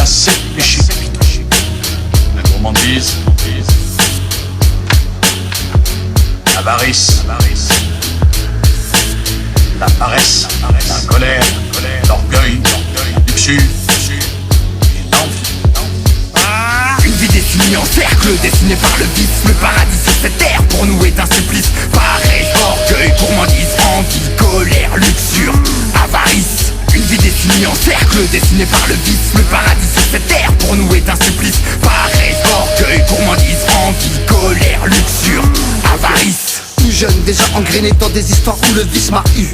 ces péchés capitaux. La gourmandise, l'avarice, la paresse, la colère, l'orgueil, la luxure et l'envie. Une vie définie en cercle, dessinée par le vice. Le paradis sur cette terre pour nous est un supplice. Paresse, orgueil, gourmandise, envie, colère, luxure, avarice. Une vie définie en cercle, dessinée par le vice. Le paradis sur cette terre pour nous est un supplice. Paresse, orgueil, gourmandise, envie, colère, luxure, avarice. Tout jeune, déjà engrainé dans des histoires où le vice m'a eu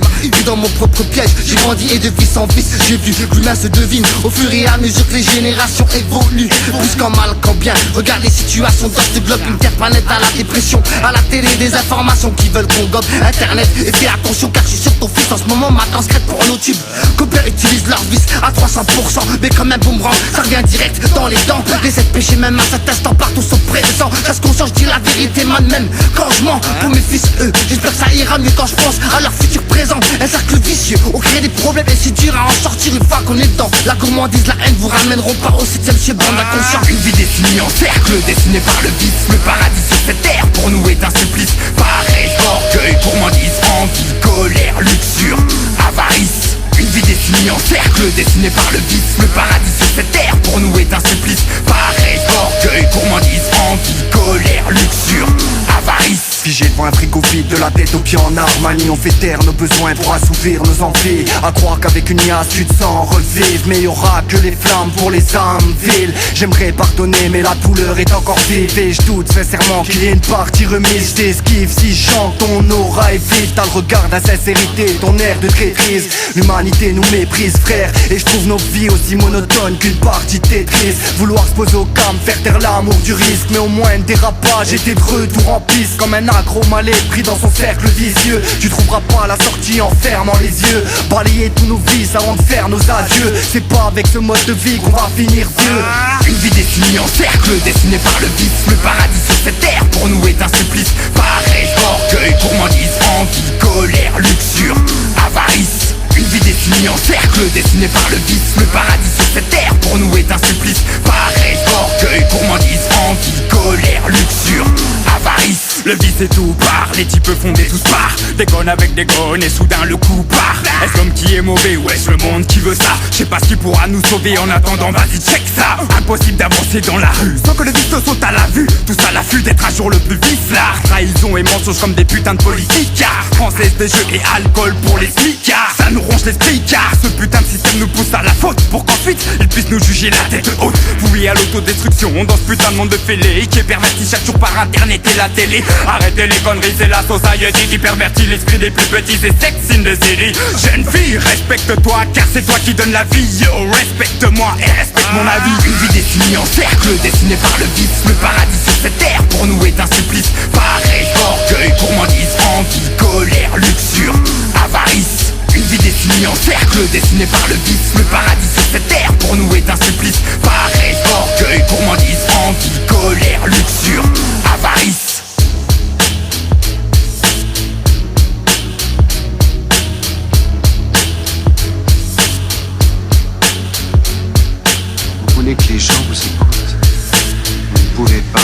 dans mon propre piège, j'ai grandi et de vice en vice j'ai vu que l'humain se devine au fur et à mesure que les générations évoluent. Plus qu'en mal qu'en bien, regarde les situations dans ce globe. Une terre planète à la dépression, à la télé des informations qui veulent qu'on gobe internet. Et fais attention car je suis sur ton fils en ce moment. Maintenant secrète pour nos tubes. Copains utilisent leur vice à 300%, mais comme un boomerang, ça revient direct dans les dents. Les 7 péchés même à cet instant partout sont présents. Reste conscient, je dis la vérité man, même quand je mens pour mes fils. J'espère que ça ira mieux quand je pense à leur futur présent. Un cercle vicieux, on crée des problèmes et c'est dur à en sortir une fois qu'on est dedans. La gourmandise, la haine vous ramèneront pas au 7ème chez bande inconscient. Une vie définie en cercle, dessinée par le vice. Le paradis sur cette terre pour nous est un supplice. Paresse, orgueil, gourmandise, envie, colère, luxure, avarice. Une vie définie en cercle, dessinée par le vice. Le paradis sur cette terre pour nous est un supplice. Paresse, orgueil, gourmandise, envie, colère, luxure, avarice. Figé devant un frigo vide, de la tête aux pieds en Armani. On fait taire nos besoins pour assouvir nos envies. À croire qu'avec une liasse tu te sens revivre. Mais y aura que les flammes pour les âmes viles. J'aimerais pardonner mais la douleur est encore vive. Et je doute sincèrement qu'il y ait une partie remise. J'esquive si je chante, ton aura est vive. T'as le regard d'insincérité, ton air de traîtrise. L'humanité nous méprise frère. Et je trouve nos vies aussi monotones qu'une partie Tetris. Vouloir se poser au calme, faire taire l'amour du risque. Mais au moins un dérapage était de retour en piste. Comme un accro mal pris dans son cercle vicieux. Tu trouveras pas la sortie en fermant les yeux. Balayer tous nos vices avant de faire nos adieux. C'est pas avec ce mode de vie qu'on va finir vieux. Une vie définie en cercle, dessinée par le vice. Le paradis sur cette terre pour nous est un supplice. Paresse, orgueil, gourmandise, envie, colère, luxure, avarice. Une vie définie en cercle, dessinée par le vice. Le paradis sur cette terre pour nous est un supplice. Paresse, orgueil, gourmandise, envie, colère, luxure, avarice. Le vice est tout part, les types fondés tous part. Déconne avec des gonnes et soudain le coup part. Est-ce l'homme qui est mauvais ou est-ce le monde qui veut ça? Je sais pas ce qui pourra nous sauver en attendant, vas-y check ça. Impossible d'avancer dans la rue sans que le vice te saute à la vue. Tout ça l'affût d'être un jour le plus vicelard. Trahison et mensonges comme des putains de politiques. Française des jeux et alcool pour les smicards. Ça nous ronge l'esprit car ce putain de système nous pousse à la faute. Pour qu'ensuite ils puissent nous juger la tête haute. Voués à l'autodestruction dans ce putain de monde de fêlés qui est perverti chaque jour par internet et la télé. Arrêtez les conneries, c'est la society qui pervertit l'esprit des plus petits, c'est sex in the city. Jeune fille, respecte-toi car c'est toi qui donne la vie. Yo, respecte-moi et respecte mon avis. Une vie définie en cercle, dessinée par le vice. Le paradis sur cette terre pour nous est un supplice. Paresse, orgueil, gourmandise, envie, colère, luxure, avarice. Une vie définie en cercle, dessinée par le vice. Le paradis sur cette terre pour nous est un supplice. Paresse, orgueil, gourmandise, envie, colère, luxure, avarice. Vous voulez que les gens vous écoutent. Vous ne pouvez pas.